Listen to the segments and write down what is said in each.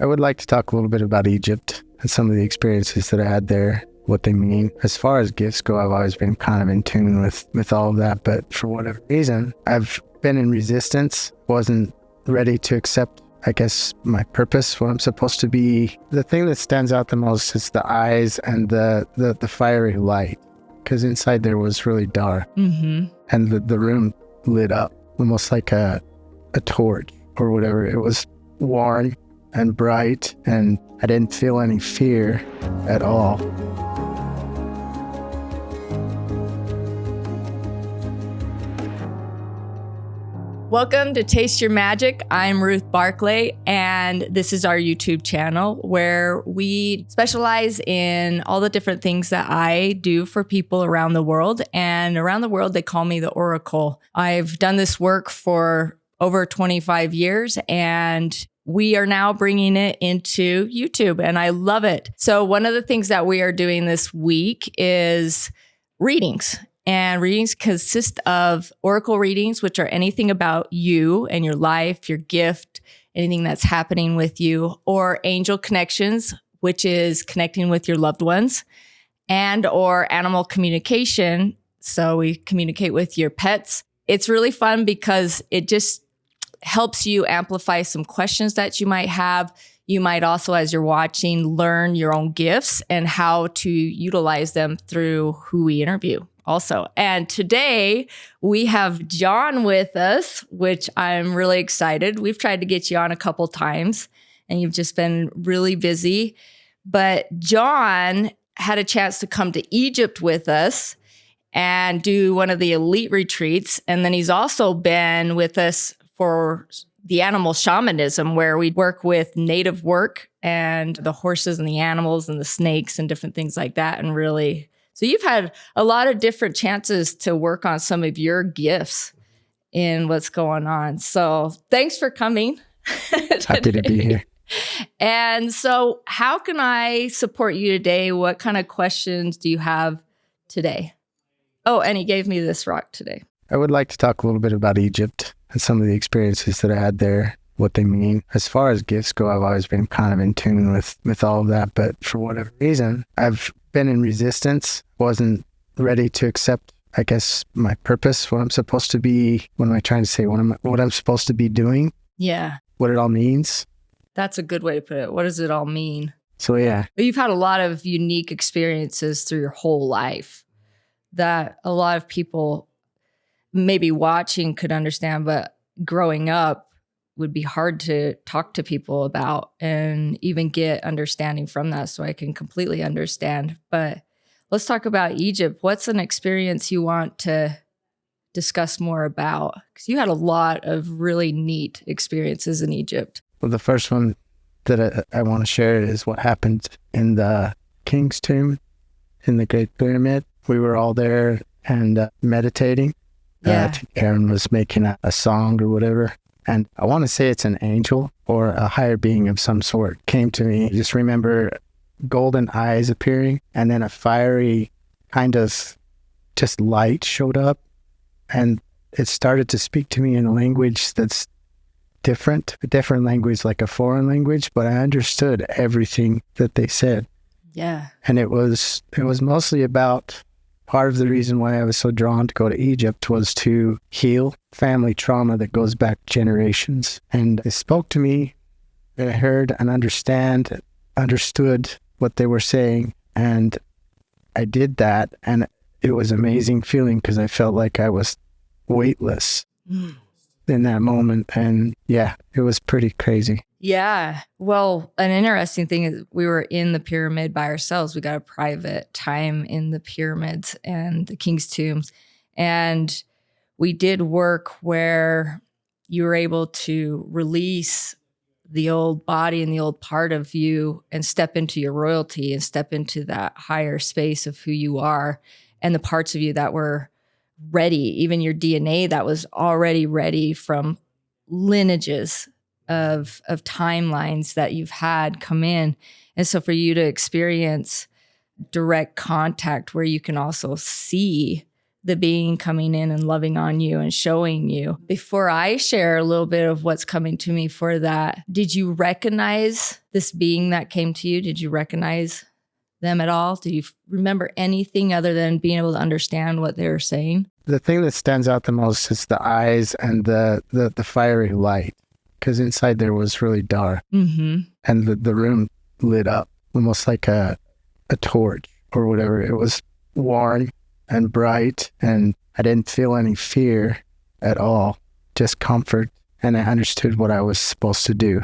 I would like to talk a little bit about Egypt and some of the experiences that I had there, what they mean. As far as gifts go, I've always been kind of in tune with all of that, but for whatever reason, I've been in resistance, wasn't ready to accept, I guess, my purpose, what I'm supposed to be. The thing that stands out the most is the eyes and the fiery light, because inside there was really dark, and the room lit up almost like a torch or whatever. It was warm and bright, and I didn't feel any fear at all. Welcome to Taste Your Magic. I'm Ruth Barclay, and this is our YouTube channel where we specialize in all the different things that I do for people around the world. And around the world, they call me the Oracle. I've done this work for over 25 years, and we are now bringing it into YouTube, and I love it. So one of the things that we are doing this week is readings. And readings consist of oracle readings, which are anything about you and your life, your gift, anything that's happening with you, or angel connections, which is connecting with your loved ones, and or animal communication. So we communicate with your pets. It's really fun because it just helps you amplify some questions that you might have. You might also, as you're watching, learn your own gifts and how to utilize them through who we interview also. And today we have John with us, which I'm really excited. We've tried to get you on a couple times and you've just been really busy. But John had a chance to come to Egypt with us and do one of the elite retreats. And then he's also been with us for the animal shamanism, where we work with native work and the horses and the animals and the snakes and different things like that. And really, so you've had a lot of different chances to work on some of your gifts in what's going on. So thanks for coming. Happy to be here. And so how can I support you today? What kind of questions do you have today? Oh, and he gave me this rock today. I would like to talk a little bit about Egypt and some of the experiences that I had there, what they mean. As far as gifts go, I've always been kind of in tune with all of that, but for whatever reason, I've been in resistance, wasn't ready to accept, I guess, my purpose, what I'm supposed to be, what am I trying to say, what I'm supposed to be doing. Yeah. What it all means. That's a good way to put it. What does it all mean? So yeah. You've had a lot of unique experiences through your whole life that a lot of people maybe watching could understand, but growing up would be hard to talk to people about and even get understanding from that. So I can completely understand. But let's talk about Egypt. What's an experience you want to discuss more about? Because you had a lot of really neat experiences in Egypt. Well, the first one that I want to share is what happened in the King's Tomb in the Great Pyramid. We were all there and meditating. Yeah. Aaron was making a song or whatever. And I want to say it's an angel or a higher being of some sort came to me. I just remember golden eyes appearing, and then a fiery kind of just light showed up, and it started to speak to me in a language that's different, a different language, like a foreign language, but I understood everything that they said. Yeah. And it was mostly about part of the reason why I was so drawn to go to Egypt was to heal family trauma that goes back generations. And it spoke to me. I heard and understood what they were saying. And I did that. And it was an amazing feeling because I felt like I was weightless in that moment. And yeah, it was pretty crazy. Yeah. Well, an interesting thing is we were in the pyramid by ourselves. We got a private time in the pyramids and the King's Tombs. And we did work where you were able to release the old body and the old part of you and step into your royalty and step into that higher space of who you are and the parts of you that were ready, even your DNA that was already ready from lineages of timelines that you've had come in. And so for you to experience direct contact where you can also see the being coming in and loving on you and showing you. Before I share a little bit of what's coming to me for that, did you recognize this being that came to you? Did you recognize them at all? Do you remember anything other than being able to understand what they were saying? The thing that stands out the most is the eyes and the fiery light, because inside there was really dark, and the room lit up almost like a torch or whatever. It was warm and bright, and I didn't feel any fear at all, just comfort, and I understood what I was supposed to do.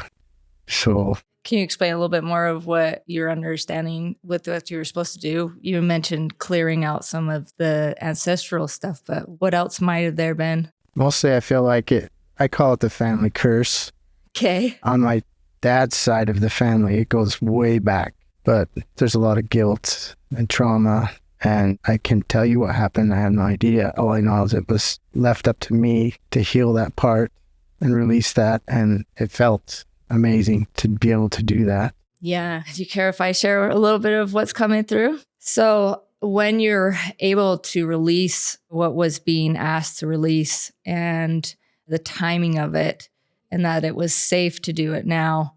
So can you explain a little bit more of what you're understanding with what you were supposed to do? You mentioned clearing out some of the ancestral stuff, but what else might have there been? Mostly I feel like I call it the family curse. Okay. On my dad's side of the family, it goes way back, but there's a lot of guilt and trauma, and I can tell you what happened. I have no idea. All I know is it was left up to me to heal that part and release that, and it felt amazing to be able to do that. Yeah. Do you care if I share a little bit of what's coming through? So when you're able to release what was being asked to release and the timing of it, and that it was safe to do it now,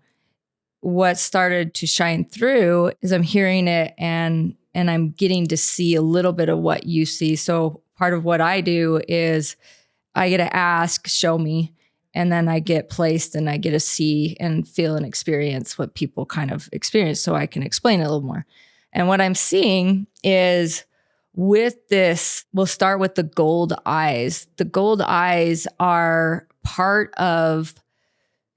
what started to shine through is I'm hearing it and I'm getting to see a little bit of what you see. So part of what I do is I get to ask, show me, and then I get placed and I get to see and feel and experience what people kind of experience so I can explain it a little more. And what I'm seeing is with this, we'll start with the gold eyes. The gold eyes are part of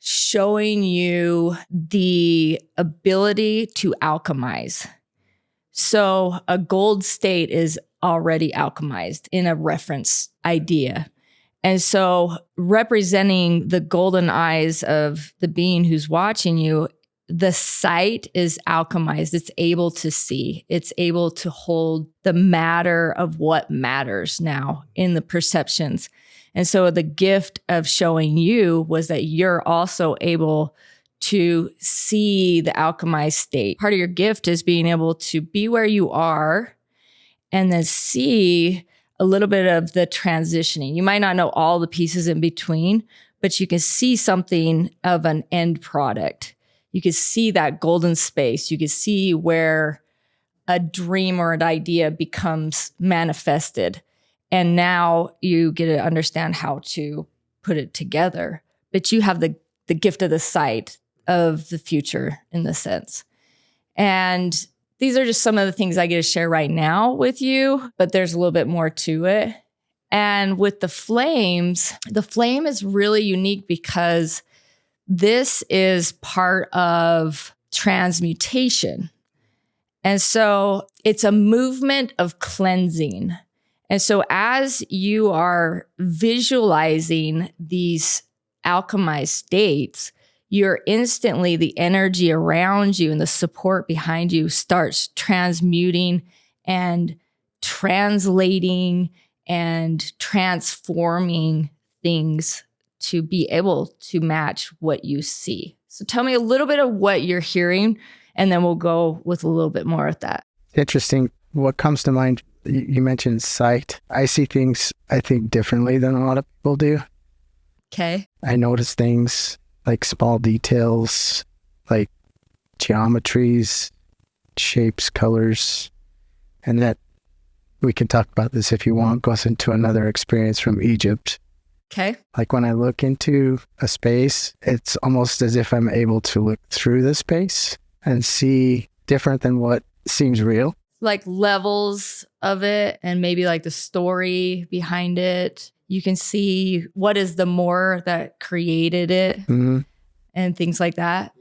showing you the ability to alchemize. So a gold state is already alchemized in a reference idea. And so representing the golden eyes of the being who's watching you, the sight is alchemized. It's able to see. It's able to hold the matter of what matters now in the perceptions. And so the gift of showing you was that you're also able to see the alchemized state. Part of your gift is being able to be where you are and then see a little bit of the transitioning. You might not know all the pieces in between, but you can see something of an end product. You can see that golden space. You can see where a dream or an idea becomes manifested. And now you get to understand how to put it together. But you have the gift of the sight of the future in the sense. And these are just some of the things I get to share right now with you, but there's a little bit more to it. And with the flame is really unique because this is part of transmutation. And so it's a movement of cleansing. And so as you are visualizing these alchemized states, you're instantly, the energy around you and the support behind you starts transmuting and translating and transforming things to be able to match what you see. So tell me a little bit of what you're hearing, and then we'll go with a little bit more of that. Interesting. What comes to mind, you mentioned sight. I see things, I think, differently than a lot of people do. Okay. I notice things like small details, like geometries, shapes, colors, and that we can talk about this if you want, goes into another experience from Egypt. Okay. Like when I look into a space, it's almost as if I'm able to look through the space and see different than what seems real. Like levels of it and maybe like the story behind it. You can see what is the more that created it and things like that.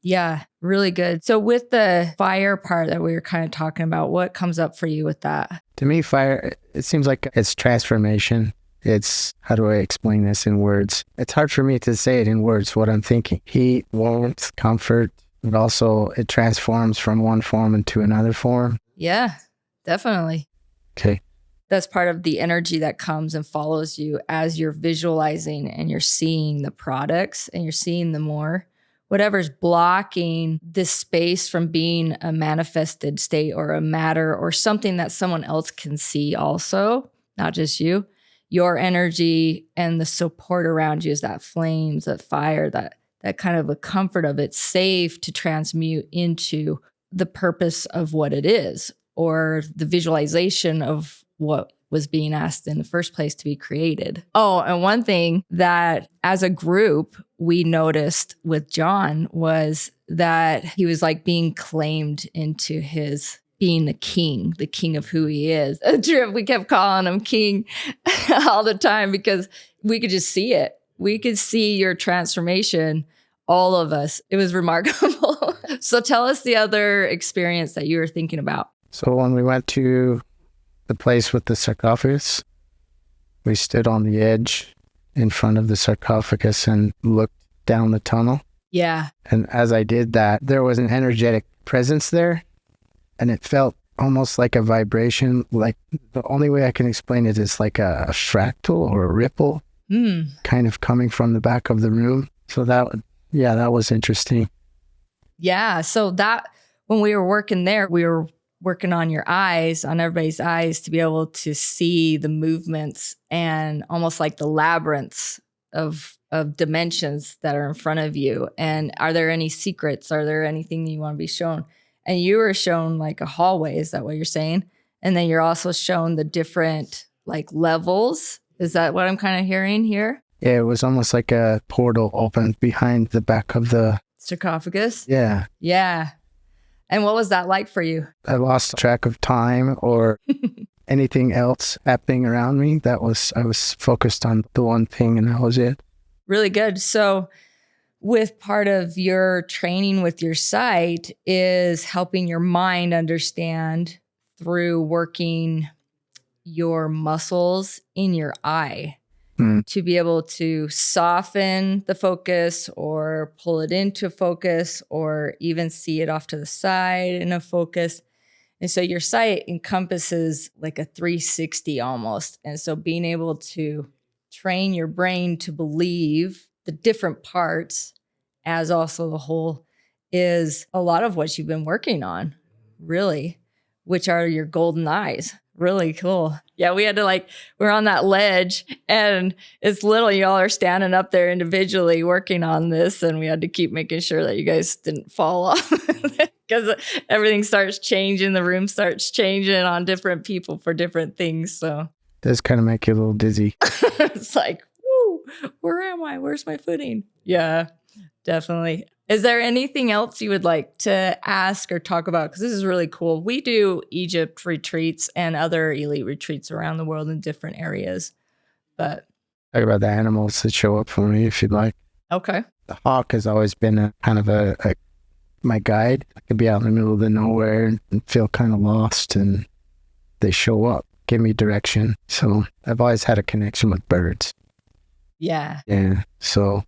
Yeah, really good. So with the fire part that we were kind of talking about, what comes up for you with that? To me, fire, it seems like it's transformation. It's, how do I explain this in words? It's hard for me to say it in words, what I'm thinking. Heat, warmth, comfort, but also it transforms from one form into another form. Yeah, definitely. Okay. That's part of the energy that comes and follows you as you're visualizing and you're seeing the products and you're seeing the more. whatever's blocking this space from being a manifested state or a matter or something that someone else can see also, not just you. Your energy and the support around you is that flames, that fire, that kind of a comfort of it's safe to transmute into the purpose of what it is or the visualization of what was being asked in the first place to be created. Oh, and one thing that as a group we noticed with John was that he was like being claimed into his being the king of who he is. We kept calling him king all the time because we could just see it. We could see your transformation, all of us. It was remarkable. So tell us the other experience that you were thinking about. So when we went to the place with the sarcophagus, we stood on the edge in front of the sarcophagus and looked down the tunnel. Yeah. And as I did that, there was an energetic presence there. And it felt almost like a vibration. Like the only way I can explain it is like a fractal or a ripple kind of coming from the back of the room. So that was interesting. Yeah. So that when we were working there, we were working on your eyes, on everybody's eyes to be able to see the movements and almost like the labyrinths of dimensions that are in front of you. And are there any secrets? Are there anything you want to be shown? And you were shown like a hallway. Is that what you're saying? And then you're also shown the different like levels. Is that what I'm kind of hearing here? Yeah, it was almost like a portal opened behind the back of the sarcophagus. Yeah. Yeah. And what was that like for you? I lost track of time or anything else happening around me. I was focused on the one thing and that was it. Really good. So with part of your training with your sight is helping your mind understand through working your muscles in your eye to be able to soften the focus or pull it into focus or even see it off to the side in a focus. And so your sight encompasses like a 360 almost. And so being able to train your brain to believe the different parts as also the whole is a lot of what you've been working on, really, which are your golden eyes. Really cool. Yeah, we had to we're on that ledge and it's little, y'all are standing up there individually working on this. And we had to keep making sure that you guys didn't fall off because everything starts changing. The room starts changing on different people for different things. So it does kind of make you a little dizzy. It's like, woo, where am I? Where's my footing? Yeah, definitely. Is there anything else you would like to ask or talk about? Because this is really cool. We do Egypt retreats and other elite retreats around the world in different areas. But talk about the animals that show up for me, if you'd like. Okay. The hawk has always been a kind of my guide. I could be out in the middle of the nowhere and feel kind of lost, and they show up, give me direction. So I've always had a connection with birds. Yeah. Yeah. So.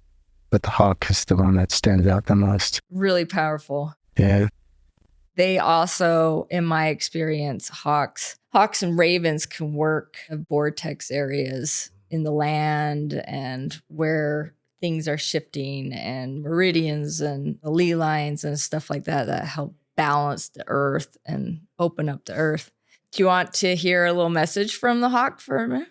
But the hawk is the one that stands out the most. Really powerful. Yeah. They also, in my experience, hawks and ravens can work in vortex areas in the land and where things are shifting and meridians and the lee lines and stuff like that help balance the earth and open up the earth. Do you want to hear a little message from the hawk for a minute?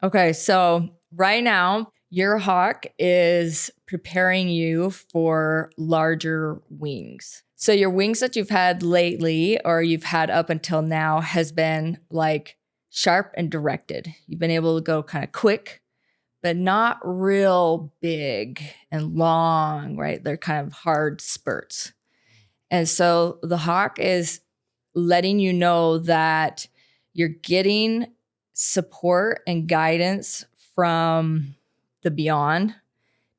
Okay, so right now, your hawk is preparing you for larger wings. So your wings that you've had lately or you've had up until now has been like sharp and directed. You've been able to go kind of quick, but not real big and long, right? They're kind of hard spurts. And so the hawk is letting you know that you're getting support and guidance from the beyond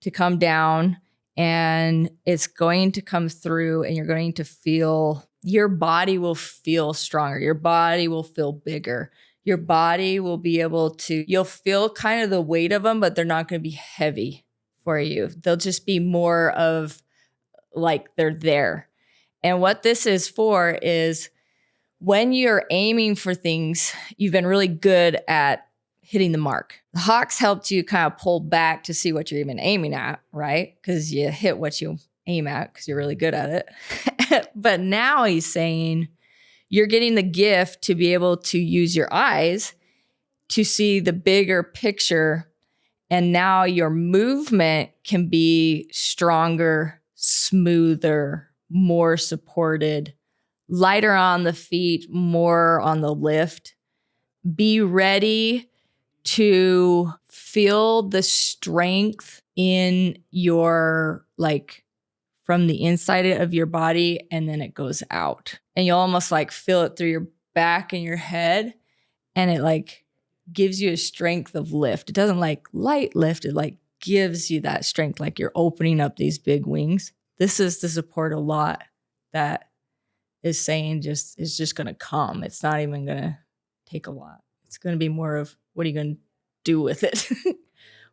to come down, and it's going to come through and you're going to feel, your body will feel stronger. Your body will feel bigger. Your body will be able to, you'll feel kind of the weight of them, but they're not going to be heavy for you. They'll just be more of like they're there. And what this is for is when you're aiming for things, you've been really good at hitting the mark. The hawks helped you kind of pull back to see what you're even aiming at, right? Because you hit what you aim at because you're really good at it. But now he's saying you're getting the gift to be able to use your eyes to see the bigger picture. And now your movement can be stronger, smoother, more supported, lighter on the feet, more on the lift. Be ready to feel the strength in your, like, from the inside of your body, and then it goes out. And you'll almost like feel it through your back and your head, and it like gives you a strength of lift. It doesn't like light lift, it like gives you that strength, like you're opening up these big wings. This is to support a lot that is saying is just going to come. It's not even going to take a lot. It's going to be more of, what are you going to do with it?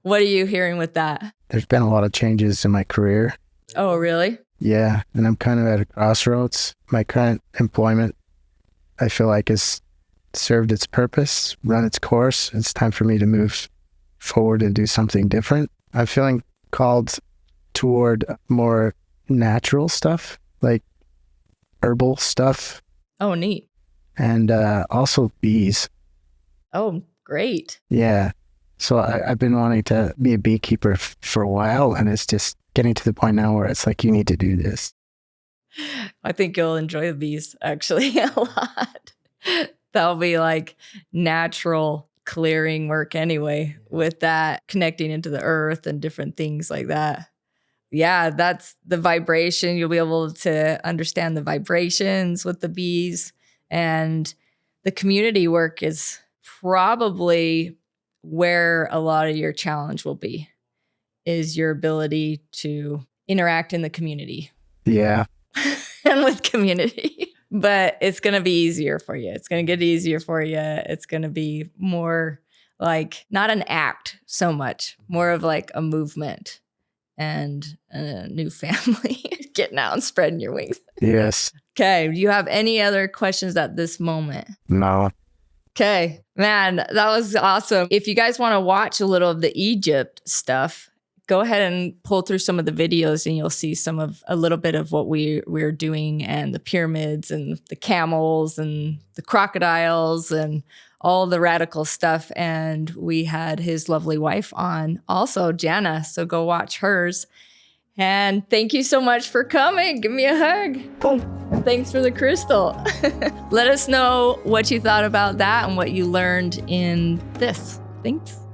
What are you hearing with that? There's been a lot of changes in my career. Oh, really? Yeah, and I'm kind of at a crossroads. My current employment, I feel like, has served its purpose, run its course. It's time for me to move forward and do something different. I'm feeling called toward more natural stuff, like herbal stuff. Oh, neat. And also bees. Oh, great. Yeah. So I've been wanting to be a beekeeper for a while, and it's just getting to the point now where it's like, you need to do this. I think you'll enjoy the bees actually a lot. That'll be like natural clearing work anyway, with that connecting into the earth and different things like that. Yeah, that's the vibration. You'll be able to understand the vibrations with the bees, and the community work is probably where a lot of your challenge will be, is your ability to interact in the community. Yeah. And with community. But it's going to be easier for you. It's going to get easier for you. It's going to be more like, not an act so much, more of like a movement and a new family. Getting out and spreading your wings. Yes. Okay. Do you have any other questions at this moment? No. Okay. Man, that was awesome. If you guys want to watch a little of the Egypt stuff, go ahead and pull through some of the videos and you'll see a little bit of what we're doing, and the pyramids and the camels and the crocodiles and all the radical stuff. And we had his lovely wife on also, Jana. So go watch hers. And thank you so much for coming. Give me a hug. And thanks for the crystal. Let us know what you thought about that and what you learned in this. Thanks.